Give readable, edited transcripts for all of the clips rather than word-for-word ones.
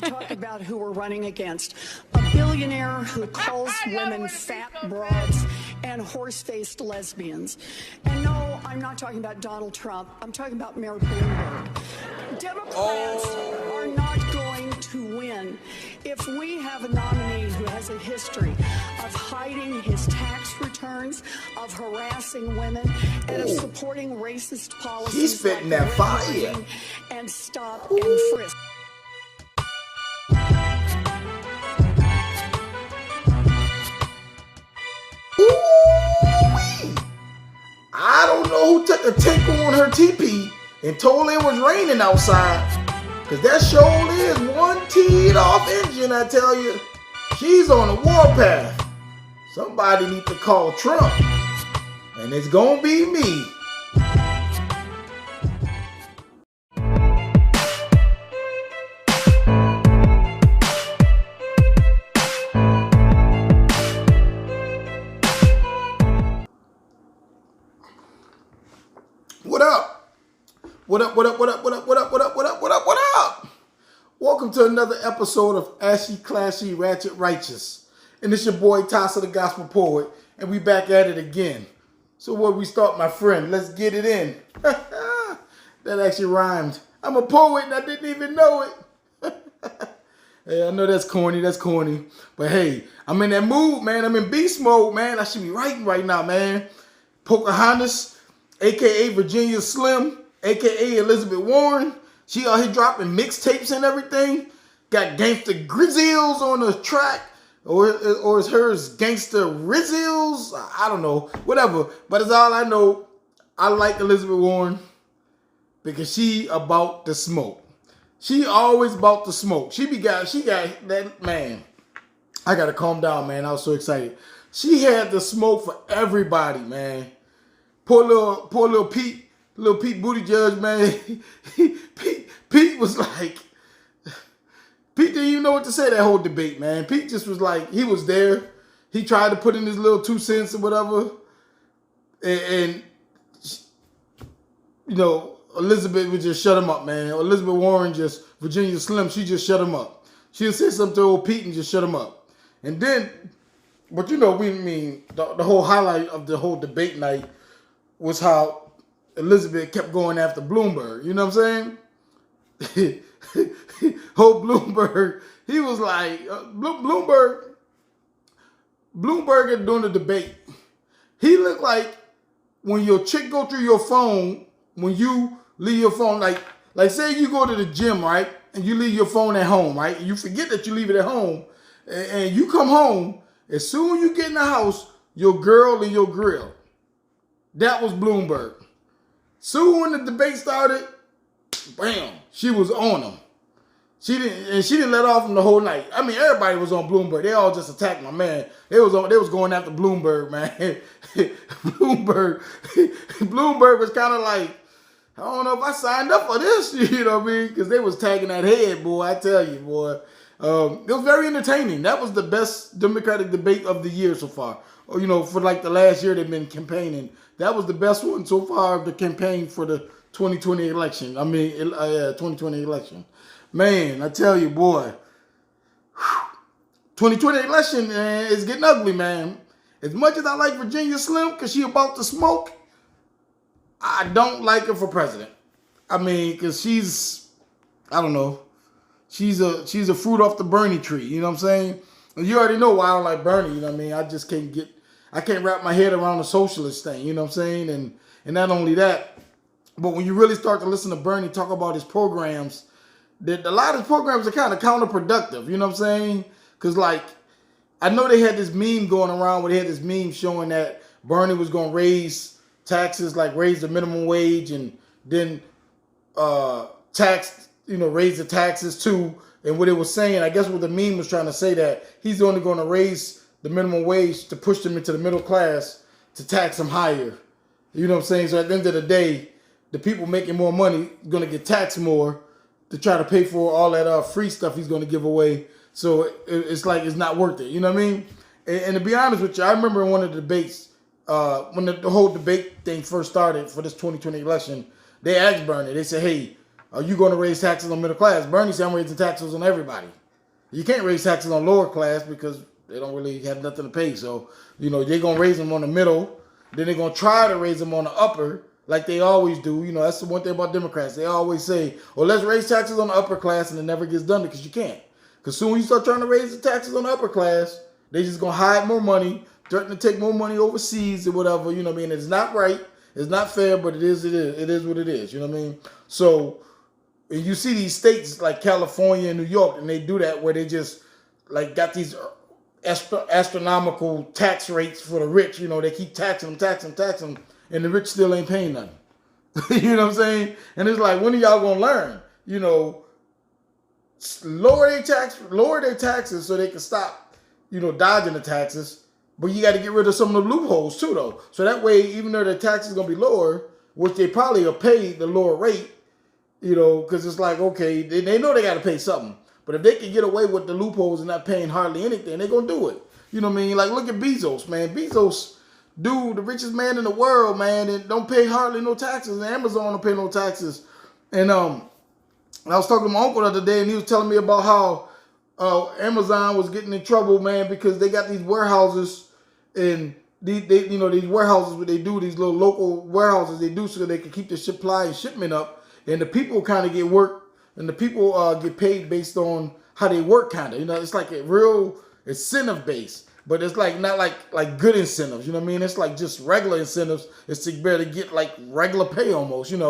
talk about who we're running against. A billionaire who calls women fat broads and horse-faced lesbians. And no, I'm not talking about Donald Trump. I'm talking about Mayor Bloomberg. Democrats are not going to win if we have a nominee who has a history of hiding his tax returns, of harassing women, and of supporting racist policies. He's spitting like that fire. And stop and frisk. Ooh-wee. I don't know who took a tinkle on her teepee and told her it was raining outside. Cause that sure is one teed off engine, I tell you. She's on a warpath. Somebody need to call Trump. And it's gonna be me. What up? What up, what up, what up, what up, what up, what up, what up, what up, what up? Welcome to another episode of Ashy Classy Ratchet Righteous. And it's your boy Tassa the Gospel Poet, and we back at it again. So where we start, my friend? Let's get it in. That actually rhymed. I'm a poet and I didn't even know it. Hey, I know that's corny. But hey, I'm in that mood, man. I'm in beast mode, man. I should be writing right now, man. Pocahontas, a.k.a. Virginia Slim, a.k.a. Elizabeth Warren. She out here dropping mixtapes and everything. Got Gangsta Grizzles on the track. Or is hers Gangsta Rizzles? I don't know. Whatever. But it's all I know. I like Elizabeth Warren because she about the smoke. She always about the smoke. She got that, man. I gotta calm down, man. I was so excited. She had the smoke for everybody, man. Poor little Pete Buttigieg, man. Pete was like, Pete didn't even know what to say that whole debate, man. Pete just was like, he was there. He tried to put in his little 2 cents or whatever. And you know, Elizabeth would just shut him up, man. Elizabeth Warren Virginia Slim, she just shut him up. She'll say something to old Pete and just shut him up. And then, but you know, the whole highlight of the whole debate night was how Elizabeth kept going after Bloomberg. You know what I'm saying? Whole Bloomberg, he was like, Bloomberg is doing the debate. He looked like when your chick go through your phone, when you leave your phone, like say you go to the gym, right? And you leave your phone at home, right? And you forget that you leave it at home. And you come home, as soon as you get in the house, your girl in your grill. That was Bloomberg. Soon when the debate started, bam, she was on him. She didn't let off him the whole night. I mean, everybody was on Bloomberg. They all just attacked my man. They was going after Bloomberg, man. Bloomberg was kind of like, I don't know if I signed up for this, you know what I mean? Because they was tagging that head, boy. I tell you, boy. It was very entertaining. That was the best Democratic debate of the year so far. Or, you know, for like the last year they've been campaigning. That was the best one so far of the campaign for the 2020 election. 2020 election. Man, I tell you, boy. 2020 election is getting ugly, man. As much as I like Virginia Slim because she about to smoke, I don't like her for president. I mean, because she's, I don't know. She's a fruit off the Bernie tree, you know what I'm saying? And you already know why I don't like Bernie, you know what I mean? I can't wrap my head around the socialist thing, you know what I'm saying? And not only that, but when you really start to listen to Bernie talk about his programs, a lot of his programs are kind of counterproductive, you know what I'm saying? Because, like, I know they had this meme going around where they had this meme showing that Bernie was going to raise taxes, like raise the minimum wage and then raise the taxes too. And what it was saying, I guess what the meme was trying to say, that he's only going to raise the minimum wage to push them into the middle class to tax them higher. You know what I'm saying? So at the end of the day, the people making more money are going to get taxed more to try to pay for all that free stuff he's going to give away. So it's like it's not worth it. You know what I mean? And to be honest with you, I remember in one of the debates, when the whole debate thing first started for this 2020 election, they asked Bernie, they said, hey, are you going to raise taxes on middle class? Bernie said, I'm raising taxes on everybody. You can't raise taxes on lower class because they don't really have nothing to pay. So, they're going to raise them on the middle. Then they're going to try to raise them on the upper like they always do. That's the one thing about Democrats. They always say, well, let's raise taxes on the upper class, and it never gets done because you can't. Because soon you start trying to raise the taxes on the upper class, they just going to hide more money, threaten to take more money overseas or whatever. It's not right. It's not fair, but it is what it is. You know what I mean? So, and you see these states like California and New York, and they do that where they just like got these astronomical tax rates for the rich. They keep taxing them, and the rich still ain't paying nothing. You know what I'm saying? And it's like, when are y'all gonna learn? Lower their taxes so they can stop, dodging the taxes. But you got to get rid of some of the loopholes too, though. So that way, even though the tax is gonna be lower, which they probably will pay the lower rate, because it's like, okay, they know they got to pay something. But if they can get away with the loopholes and not paying hardly anything, they're going to do it. You know what I mean? Like, look at Bezos, man. Bezos, dude, the richest man in the world, man, and don't pay hardly no taxes. And Amazon don't pay no taxes. And I was talking to my uncle the other day, and he was telling me about how Amazon was getting in trouble, man, because they got these warehouses, and these warehouses, what they do, these little local warehouses, they do so that they can keep the supply and shipment up. And the people kind of get work, and the people get paid based on how they work, kind of. It's like a real incentive base, but it's like not like good incentives. You know what I mean? It's like just regular incentives. It's to better get like regular pay almost. And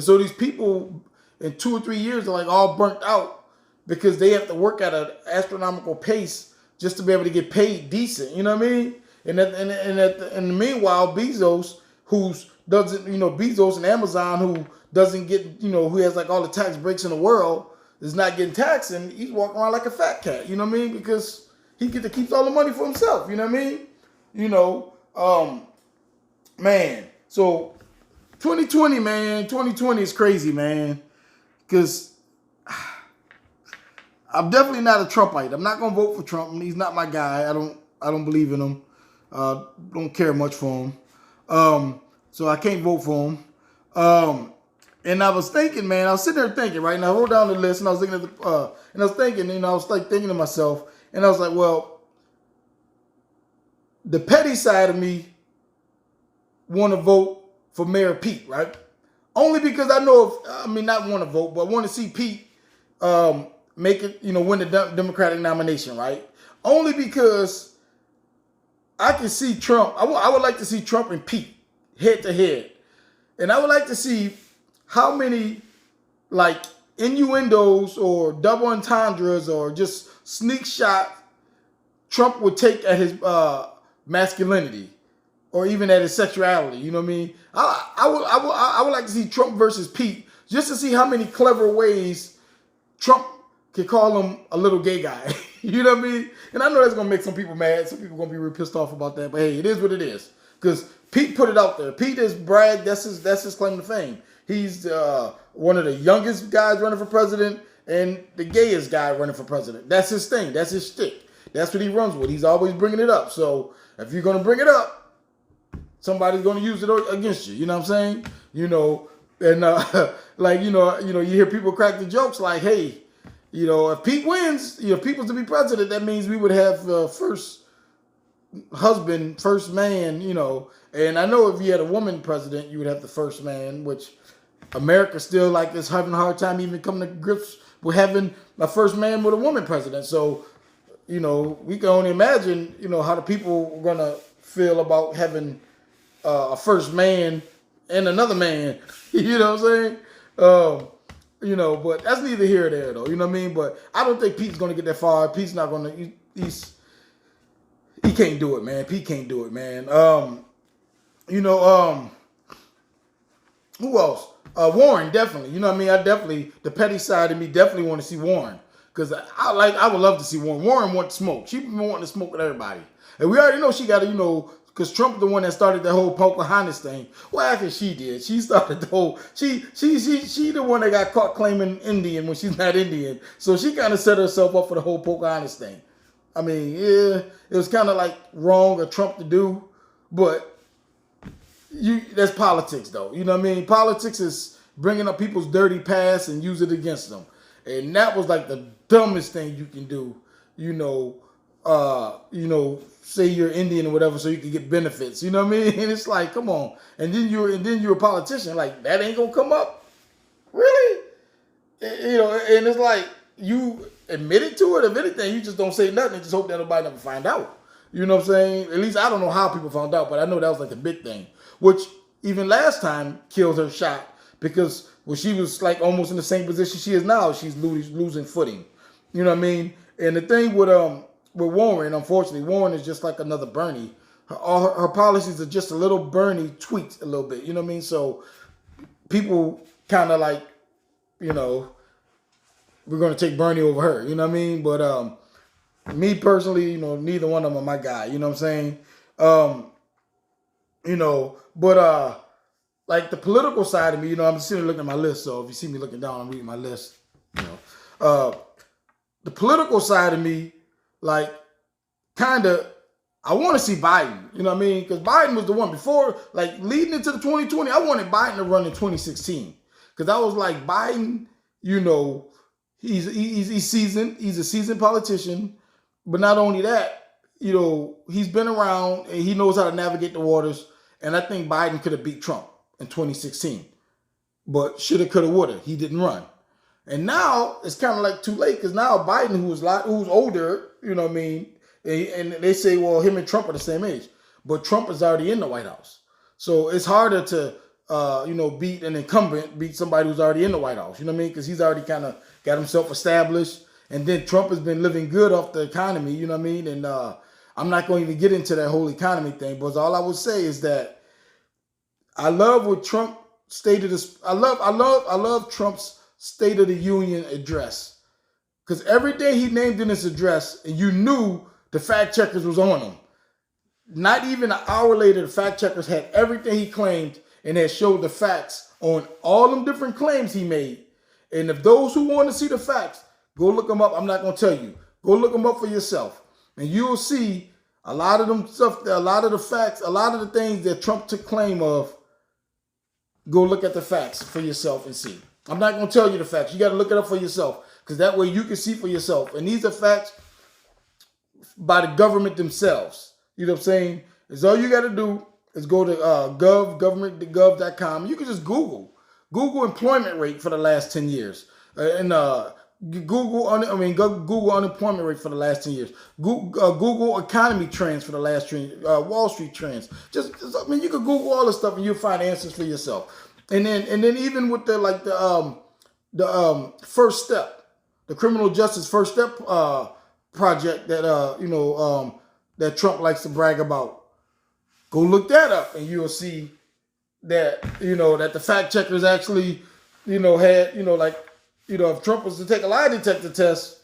so these people in 2 or 3 years are like all burnt out because they have to work at an astronomical pace just to be able to get paid decent. You know what I mean? And in the meanwhile, Bezos, Bezos and Amazon, who doesn't get, who has like all the tax breaks in the world, is not getting taxed, and he's walking around like a fat cat, you know what I mean? Because he keeps all the money for himself, you know what I mean? Man, so 2020, man, 2020 is crazy, man, because I'm definitely not a Trumpite. I'm not gonna vote for Trump. He's not my guy. I don't believe in him. Don't care much for him. So I can't vote for him. And I was thinking, man, I was sitting there thinking, right? And I wrote down the list, and I was looking at and I was thinking, I was like thinking to myself, and I was like, well, the petty side of me want to vote for Mayor Pete, right? Only because I know, not want to vote, but I want to see Pete make it, win the Democratic nomination, right? Only because I can see Trump. I would like to see Trump and Pete head to head, and I would like to see how many like innuendos or double entendres or just sneak shot Trump would take at his masculinity or even at his sexuality. You know what I mean? I would like to see Trump versus Pete just to see how many clever ways Trump can call him a little gay guy. You know what I mean? And I know that's gonna make some people mad. Some people are gonna be real pissed off about that. But hey, it is what it is. Because Pete put it out there. Pete is bragged. That's his claim to fame. He's one of the youngest guys running for president and the gayest guy running for president. That's his thing. That's his shtick. That's what he runs with. He's always bringing it up. So if you're going to bring it up, somebody's going to use it against you. You know what I'm saying? And you hear people crack the jokes like, hey, if Pete wins, if Pete was to be president, that means we would have first husband, first man, And I know if you had a woman president, you would have the first man, which America still is having a hard time even coming to grips with having a first man with a woman president. So, we can only imagine, how the people are going to feel about having a first man and another man. You know what I'm saying? But that's neither here or there, though. You know what I mean? But I don't think Pete's going to get that far. Pete's not going to. He can't do it, man. Pete can't do it, man. Who else? Warren, definitely. You know what I mean? The petty side of me definitely want to see Warren. Because I would love to see Warren. Warren wants smoke. She's been wanting to smoke with everybody. And we already know she got to, because Trump's the one that started the whole Pocahontas thing. Well, actually she did. She started the whole, she the one that got caught claiming Indian when she's not Indian. So she kind of set herself up for the whole Pocahontas thing. I mean, yeah, it was kind of like wrong of Trump to do, but that's politics, though. You know what I mean? Politics is bringing up people's dirty past and use it against them. And that was like the dumbest thing you can do, say you're Indian or whatever so you can get benefits. You know what I mean? And it's like, come on. And then you're a politician. Like, that ain't gonna come up? Really? And it's like, you admitted to it. If anything, you just don't say nothing and just hope that nobody never find out. You know what I'm saying? At least I don't know how people found out, but I know that was like a big thing. Which even last time killed her shot, because when she was like almost in the same position she is now, she's losing footing. You know what I mean? And the thing with Warren, unfortunately, Warren is just like another Bernie. Her policies are just a little Bernie tweaked a little bit. You know what I mean? So people kind of like, we're going to take Bernie over her. You know what I mean? But me personally, neither one of them are my guy. You know what I'm saying? But like the political side of me, I'm just sitting looking at my list. So if you see me looking down, I'm reading my list. The political side of me, like, kind of, I want to see Biden. You know what I mean? Because Biden was the one before, like, leading into the 2020. I wanted Biden to run in 2016 because I was like, Biden, he's seasoned. He's a seasoned politician. But not only that, he's been around and he knows how to navigate the waters. And I think Biden could have beat Trump in 2016. But shoulda, coulda, woulda. He didn't run. And now it's kind of like too late because now Biden, who's older, you know what I mean? And they say, well, him and Trump are the same age. But Trump is already in the White House. So it's harder to, beat an incumbent, beat somebody who's already in the White House. You know what I mean? Because he's already kind of got himself established. And then Trump has been living good off the economy, you know what I mean? And I'm not going to get into that whole economy thing. But all I would say is that I love what Trump stated. I love Trump's State of the Union address. Because every day he named in his address, and you knew the fact checkers was on him. Not even an hour later, the fact checkers had everything he claimed and had showed the facts on all them different claims he made. And if those who want to see the facts, go look them up. I'm not going to tell you. Go look them up for yourself. And you'll see a lot of them stuff, a lot of the facts, a lot of the things that Trump took claim of. Go look at the facts for yourself and see. I'm not going to tell you the facts. You got to look it up for yourself because that way you can see for yourself. And these are facts by the government themselves. You know what I'm saying? It's all you got to do is go to government.gov.com. You can just Google employment rate for the last 10 years. Google unemployment rate for the last 10 years. Google economy trends for the last 10 years. Wall Street trends. You can Google all this stuff and you'll find answers for yourself. And then even with the first step, the criminal justice first step project that that Trump likes to brag about. Go look that up and you'll see that that the fact checkers actually had if Trump was to take a lie detector test,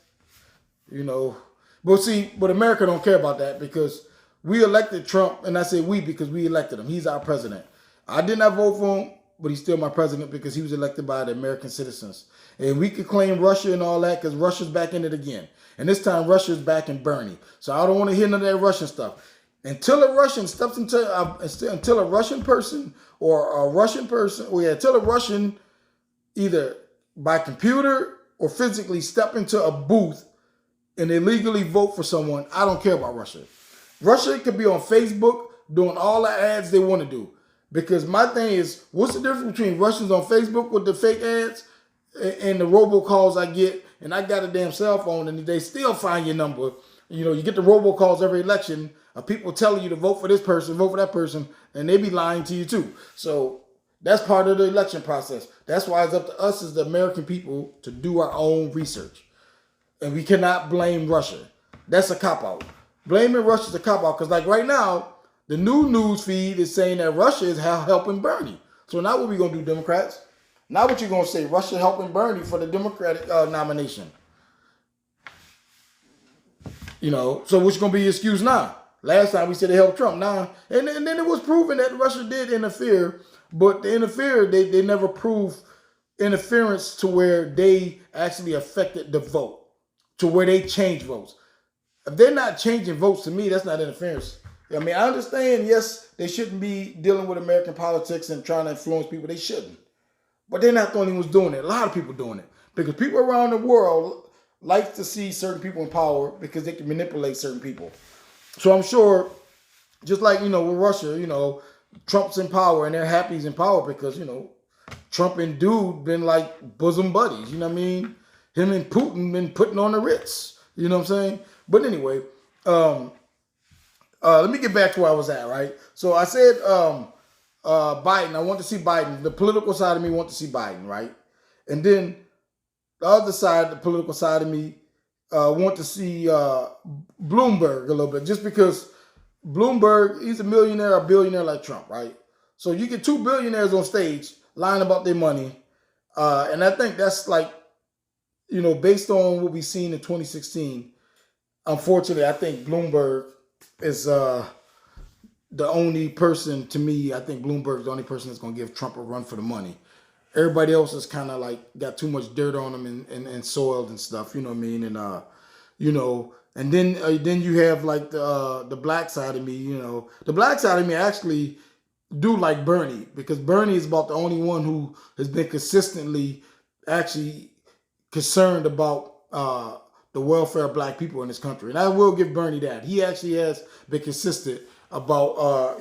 but America don't care about that because we elected Trump, and I say we because we elected him. He's our president. I did not vote for him, but he's still my president because he was elected by the American citizens. And we could claim Russia and all that because Russia's back in it again. And this time Russia's back in Bernie. So I don't want to hear none of that Russian stuff. Until a Russian steps until a Russian person until a Russian either by computer or physically step into a booth and illegally vote for someone, I don't care about Russia. Russia could be on Facebook doing all the ads they want to do. Because my thing is, what's the difference between Russians on Facebook with the fake ads and the robocalls I get, and I got a damn cell phone and they still find your number. You get the robocalls every election of people telling you to vote for this person, vote for that person, and they be lying to you too. So that's part of the election process. That's why it's up to us as the American people to do our own research. And we cannot blame Russia. That's a cop-out. Blaming Russia is a cop-out because like right now, the new news feed is saying that Russia is helping Bernie. So now what we going to do, Democrats? Now what you going to say? Russia helping Bernie for the Democratic nomination. So what's going to be your excuse now? Last time we said they helped Trump. Now, and then it was proven that Russia did interfere, but they never proved interference to where they actually affected the vote, to where they changed votes. If they're not changing votes, to me, that's not interference. I understand, yes, they shouldn't be dealing with American politics and trying to influence people. They shouldn't. But they're not the only ones doing it. A lot of people doing it. Because people around the world like to see certain people in power because they can manipulate certain people. So I'm sure, just like, with Russia, Trump's in power and they're happy he's in power because, Trump and dude been like bosom buddies. You know what I mean? Him and Putin been putting on the Ritz. You know what I'm saying? But anyway, let me get back to where I was at, right? So I said Biden. I want to see Biden. The political side of me want to see Biden, right? And then the other side, the political side of me, want to see Bloomberg a little bit, just because Bloomberg, he's a millionaire, a billionaire like Trump, right? So you get two billionaires on stage lying about their money, and I think that's like, based on what we've seen in 2016, unfortunately, I think Bloomberg is the only person, to me, I think Bloomberg's the only person that's going to give Trump a run for the money. Everybody else is kind of like got too much dirt on them and soiled and stuff, you know what I mean? And, and then you have like the black side of me, The black side of me actually do like Bernie, because Bernie is about the only one who has been consistently actually concerned about the welfare of black people in this country. And I will give Bernie that. He actually has been consistent about,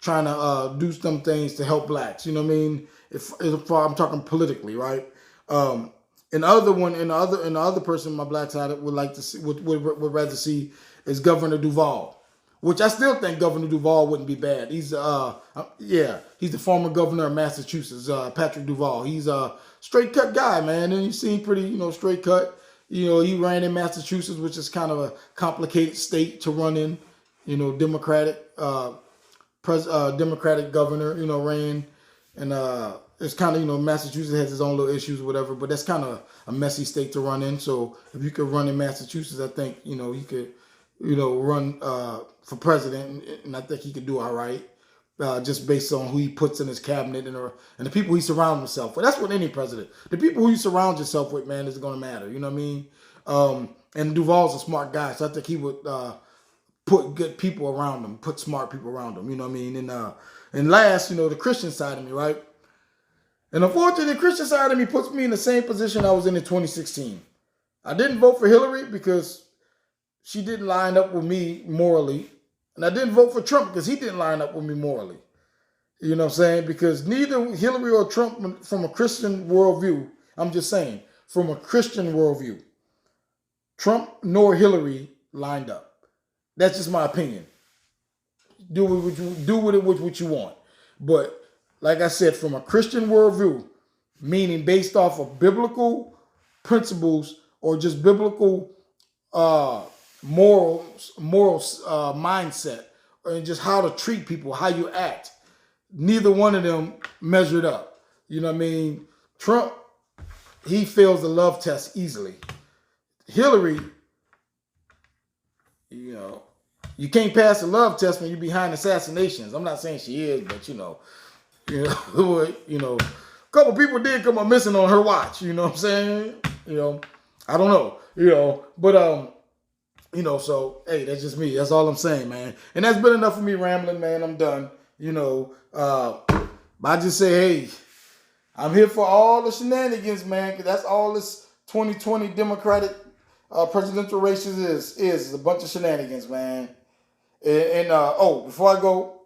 trying to do some things to help blacks. You know what I mean? If I'm talking politically, right? And the other person, my black side would like to see, would rather see is Governor Duval, which I still think Governor Duval wouldn't be bad. He's he's the former governor of Massachusetts, Patrick Duval. He's a straight cut guy, man, and he seemed pretty, straight cut. He ran in Massachusetts, which is kind of a complicated state to run in. Democratic governor, ran. And it's kind of, Massachusetts has its own little issues, whatever, but that's kind of a messy state to run in. So if you could run in Massachusetts, I think, you could, run for president, and I think he could do all right, just based on who he puts in his cabinet and the people he surrounds himself with. That's what any president. The people who you surround yourself with, man, is going to matter. You know what I mean? And Duval's a smart guy, so I think he would put good people around him, put smart people around him. You know what I mean? And last, the Christian side of me, right? And unfortunately, the Christian side of me puts me in the same position I was in 2016. I didn't vote for Hillary because she didn't line up with me morally. And I didn't vote for Trump because he didn't line up with me morally. You know what I'm saying? Because neither Hillary or Trump, from a Christian worldview, I'm just saying, from a Christian worldview, Trump nor Hillary lined up. That's just my opinion. Do with it what you want. But like I said, from a Christian worldview, meaning based off of biblical principles or just biblical morals, mindset, and just how to treat people, how you act, neither one of them measured up. You know what I mean? Trump, he fails the love test easily. Hillary, you can't pass the love test when you're behind assassinations. I'm not saying she is, but a couple people did come up missing on her watch. You know what I'm saying? I don't know. But so hey, that's just me. That's all I'm saying, man. And that's been enough of me rambling, man. I'm done. But I just say, hey, I'm here for all the shenanigans, man. Cause that's all this 2020 Democratic presidential races is a bunch of shenanigans, man. And before I go,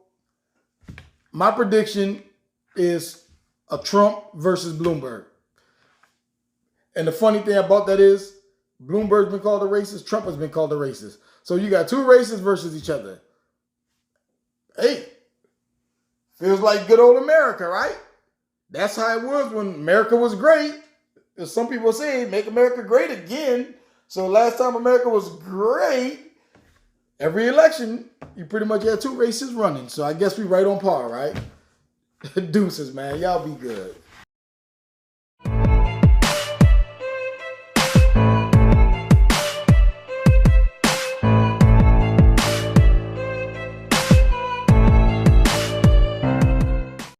my prediction is a Trump versus Bloomberg. And the funny thing about that is, Bloomberg's been called a racist, Trump has been called a racist. So you got two races versus each other. Hey, feels like good old America, right? That's how it was when America was great. As some people say, make America great again. So last time America was great, every election, you pretty much had two races running. So I guess we right on par, right? Deuces, man. Y'all be good.